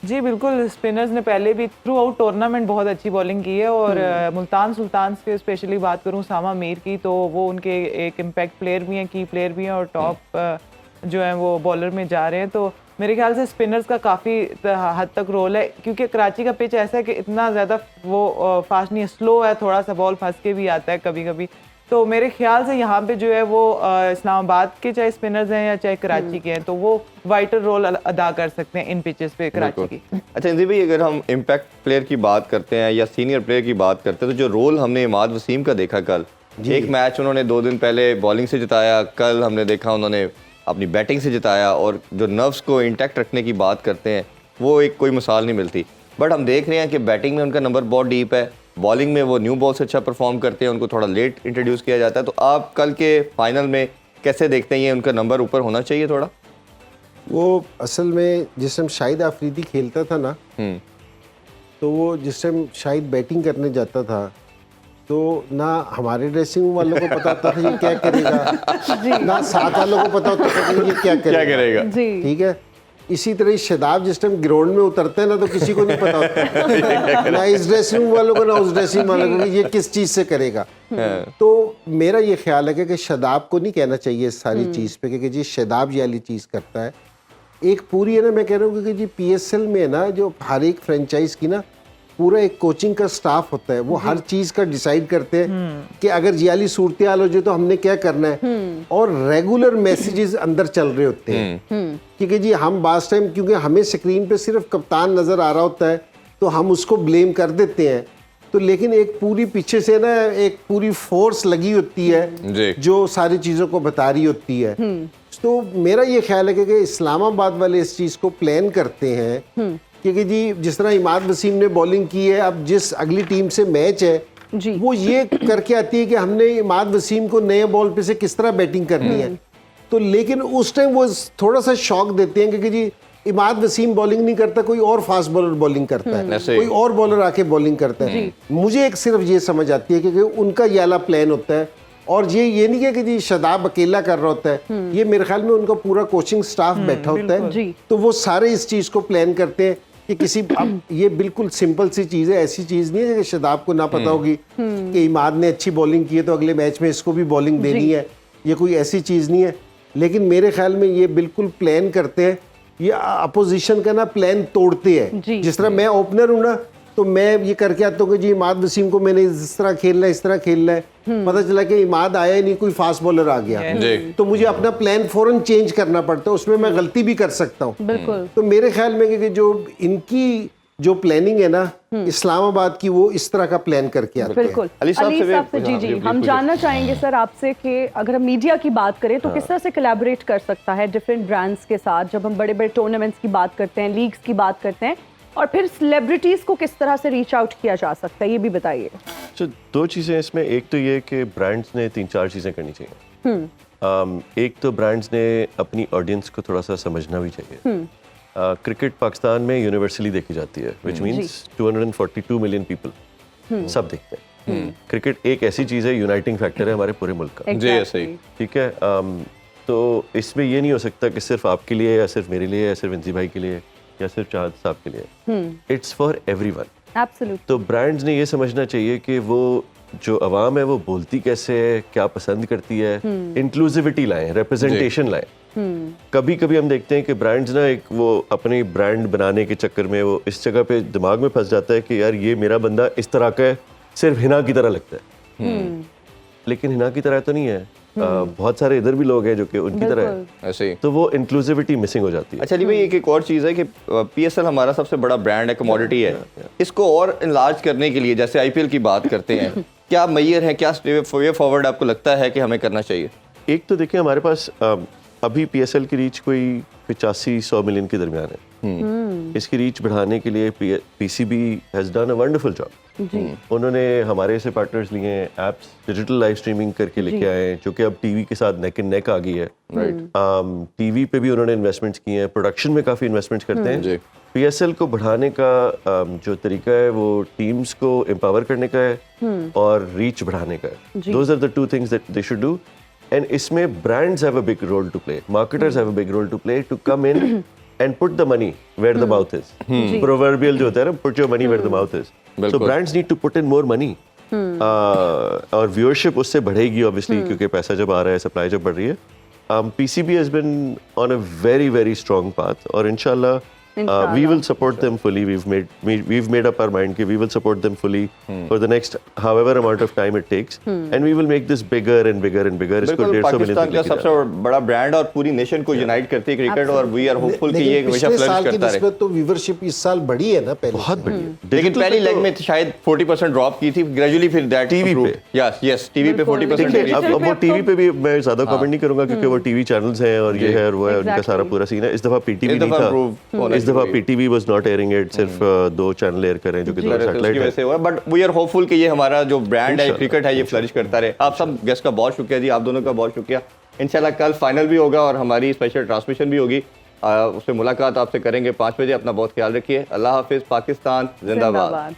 जी बिल्कुल, स्पिनर्स ने पहले भी थ्रू आउट टूर्नामेंट बहुत अच्छी बॉलिंग की है और मुल्तान सुल्तान से स्पेशली बात करूं सामा मीर की, तो वो उनके एक इम्पैक्ट प्लेयर भी हैं, की प्लेयर भी हैं और टॉप जो है वो बॉलर में जा रहे हैं। तो मेरे ख्याल से स्पिनर्स का काफ़ी हद तक रोल है, क्योंकि कराची का पिच ऐसा है कि इतना ज़्यादा वो फास्ट नहीं है, स्लो है, थोड़ा सा बॉल फंस के भी आता है कभी कभी। तो मेरे ख्याल से यहाँ पे जो है वो इस्लामाबाद के चाहे स्पिनर्स हैं या चाहे कराची के हैं, तो वो वाइटल रोल अदा कर सकते हैं इन पिचेस पे कराची की। अच्छा इंजी भाई, अगर हम इम्पैक्ट प्लेयर की बात करते हैं या सीनियर प्लेयर की बात करते हैं तो जो रोल हमने इमाद वसीम का देखा कल, एक मैच उन्होंने 2 दिन पहले बॉलिंग से जिताया, कल हमने देखा उन्होंने अपनी बैटिंग से जिताया, और जो नर्व्स को इंटैक्ट रखने की बात करते हैं वो एक कोई मिसाल नहीं मिलती। बट हम देख रहे हैं कि बैटिंग में उनका नंबर बहुत डीप है, बॉलिंग में वो न्यू बॉल से अच्छा परफॉर्म करते हैं, उनको थोड़ा लेट इंट्रोड्यूस किया जाता है। तो आप कल के फाइनल में कैसे देखते हैं, ये उनका नंबर ऊपर होना चाहिए थोड़ा? वो असल में जिस टाइम शाहिद आफरीदी खेलता था ना, तो वो जिस टाइम शाहिद बैटिंग करने जाता था तो ना हमारे ड्रेसिंग रूम वालों को पता होता था ये क्या करेगा, ना साथ वालों को पता होता था कि ये क्या करेगा। ठीक है, इसी तरह शादाब जिस टाइम ग्राउंड में उतरते हैं ना तो किसी को नहीं पता होता ना इस ड्रेसिंग रूम वालों को ना उस ड्रेसिंग वालों को कि ये किस चीज़ से करेगा। तो मेरा ये ख्याल है कि शादाब को नहीं कहना चाहिए इस सारी चीज़ पे कि जी शादाब ये वाली चीज़ करता है। एक पूरी है ना, मैं कह रहा हूँ कि जी PSL में ना जो हर एक फ्रेंचाइज की ना पूरा एक कोचिंग का स्टाफ होता है, वो हर चीज़ का डिसाइड करते हैं कि अगर जियाली सूरत हाल हो जाए तो हमने क्या करना है, और रेगुलर मैसेजेस अंदर चल रहे होते हैं। क्योंकि जी हम बास टाइम क्योंकि हमें स्क्रीन पे सिर्फ कप्तान नज़र आ रहा होता है तो हम उसको ब्लेम कर देते हैं, तो लेकिन एक पूरी पीछे से ना एक पूरी फोर्स लगी होती है जो सारी चीज़ों को बता रही होती है। तो मेरा ये ख्याल है कि इस्लामाबाद वाले इस चीज़ को प्लान करते हैं, क्योंकि जी जिस तरह इमाद वसीम ने बॉलिंग की है, अब जिस अगली टीम से मैच है जी, वो ये करके आती है कि हमने इमाद वसीम को नए बॉल पे से किस तरह बैटिंग करनी है। तो लेकिन उस टाइम वो थोड़ा सा शॉक देते हैं क्योंकि जी इमाद वसीम बॉलिंग नहीं करता, कोई और फास्ट बॉलर बॉलिंग करता है, कोई और बॉलर आके बॉलिंग करता है। मुझे एक सिर्फ ये समझ आती है कि उनका ये वाला प्लान होता है, और ये नहीं है कि जी शादाब अकेला कर रहा होता है, ये मेरे ख्याल में उनका पूरा कोचिंग स्टाफ बैठा होता है। तो वो सारे इस चीज़ को प्लान करते हैं कि किसी अब ये बिल्कुल सिंपल सी चीज़ है, ऐसी चीज़ नहीं है कि शादाब को ना पता होगी कि इमाद ने अच्छी बॉलिंग की है तो अगले मैच में इसको भी बॉलिंग देनी है, ये कोई ऐसी चीज़ नहीं है। लेकिन मेरे ख्याल में ये बिल्कुल प्लान करते हैं, ये अपोजिशन का ना प्लान तोड़ते हैं। जिस तरह मैं ओपनर हूँ ना तो मैं ये करके आता हूँ कि जी इमाद वसीम को मैंने इस तरह खेलना है, इस तरह खेलना है, पता चला कि इमाद आया ही नहीं, कोई फास्ट बॉलर आ गया, तो मुझे अपना प्लान फौरन चेंज करना पड़ता है, उसमें मैं गलती भी कर सकता हूँ। तो मेरे ख्याल में कि जो इनकी जो प्लानिंग है ना इस्लामाबाद की, वो इस तरह का प्लान करके आते हैं। बिल्कुल अली साहब से जी हम जानना चाहेंगे सर आपसे कि अगर हम मीडिया की बात करें तो किस तरह से कोलैबोरेट कर सकता है डिफरेंट ब्रांड्स के साथ, जब हम बड़े बड़े टूर्नामेंट्स की बात करते हैं, लीग्स की बात करते हैं, और फिर सेलिब्रिटीज को किस तरह से रीच आउट किया जा सकता है, ये भी बताइए। तो 2 चीज़ें इसमें, एक तो ये कि ब्रांड्स ने 3-4 चीज़ें करनी चाहिए। एक तो ब्रांड्स ने अपनी ऑडियंस को थोड़ा सा समझना भी चाहिए। क्रिकेट पाकिस्तान में यूनिवर्सली देखी जाती है, विच मीन्स 242 मिलियन पीपल सब देखते हैं। क्रिकेट एक ऐसी चीज़ है, यूनाइटिंग फैक्टर है हमारे पूरे मुल्क का। जी सही, ठीक है। तो इसमें ये नहीं हो सकता कि सिर्फ आपके लिए या सिर्फ मेरे लिए या सिर्फ इंजी भाई के लिए या सिर्फ चाहत साहब के लिए, इट्स फॉर एवरीवन। एब्सोल्युटली। तो ब्रांड्स ने ये समझना चाहिए कि वो जो अवाम है वो बोलती कैसे है, क्या पसंद करती है, इंक्लूसिविटी लाएं, रिप्रेजेंटेशन लाएं। कभी कभी हम देखते हैं कि ब्रांड्स ना एक वो अपनी ब्रांड बनाने के चक्कर में वो इस जगह पे दिमाग में फंस जाता है कि यार ये मेरा बंदा इस तरह का है, सिर्फ हिना की तरह लगता है। लेकिन हिना की तरह तो नहीं है। बहुत सारे इधर भी लोग हैं जो कि उनकी तरह है, ऐसे ही। तो वो इंक्लूसिविटी मिसिंग हो जाती है। अच्छा अली भाई, एक और चीज़ है कि पीएसएल हमारा सबसे बड़ा ब्रांड है, कमोडिटी है। इसको और इनलार्ज करने के लिए, जैसे आईपीएल की बात करते हैं, क्या मैयर है, क्या वे फॉरवर्ड आपको लगता है कि हमें करना चाहिए? एक तो देखिए हमारे पास अभी पीएसएल की रीच कोई 85-100 मिलियन के दरमियान है। इसकी रीच बढ़ाने के लिए PCB has done a wonderful job. उन्होंने हमारे से पार्टनर्स लिए हैं, एप्स डिजिटल लाइव स्ट्रीमिंग करके लेके आए हैं, जो कि अब टीवी के साथ नेक एंड नेक आ गई है। टीवी पे भी उन्होंने इन्वेस्टमेंट्स किए हैं, प्रोडक्शन में काफ़ी इन्वेस्टमेंट्स करते हैं। पीएसएल को बढ़ाने का जो तरीका है वो टीम्स को एम्पावर करने का है और रीच बढ़ाने का है। Those are the two things that they should do. And इसमें brands have a big role to play, marketers have a big role to play to come in and put the money where the mouth is. Proverbial जो होता है ना, put your money where the mouth is. So brands need to put in more money. और viewership उससे बढ़ेगी obviously, क्योंकि पैसा जब आ रहा है, सप्लाई जब बढ़ रही है। PCB has been on a very very strong path और इंशाल्लाह we will support them fully. We've made up our mind that we will support them fully for the next however amount of time it takes, and we will make this bigger and bigger and bigger. इसको 150 million Pakistan का सबसे बड़ा brand और पूरी nation को unite करती है cricket, और वी आर होपफुल कि ये हमेशा फ्लरिश करता रहे। तो व्यूवरशिप इस साल बढ़ी है ना, पहले बहुत बढ़ी है। लेकिन पहली लेग में शायद 40% ड्रॉप की थी, ग्रेजुअली फिर दैट टीवी पे, यस टीवी पे 40% देखिए अब वो टीवी पे भी मैं ज्यादा कमेंट नहीं करूंगा क्योंकि वो टीवी चैनल्स हैं और ये है और वो है, उनका सारा पूरा सीन है। इस दफा पीटीवी नहीं था, इस दफा PTV was not airing it, सिर्फ 2 चैनल एयर कर रहे हैं जो कि 2 सैटेलाइट है। वैसे हुआ, बट वी आर होपफुल कि ये हमारा जो ब्रांड है क्रिकेट है ये फ्लरिश करता रहे। आप सब गेस्ट का बहुत शुक्रिया जी, आप दोनों का बहुत शुक्रिया। इंशाल्लाह कल फाइनल भी होगा और हमारी स्पेशल ट्रांसमिशन भी होगी, उससे मुलाकात आपसे करेंगे 5 बजे। अपना बहुत ख्याल रखिए। अल्लाह हाफिज। पाकिस्तान जिंदाबाद।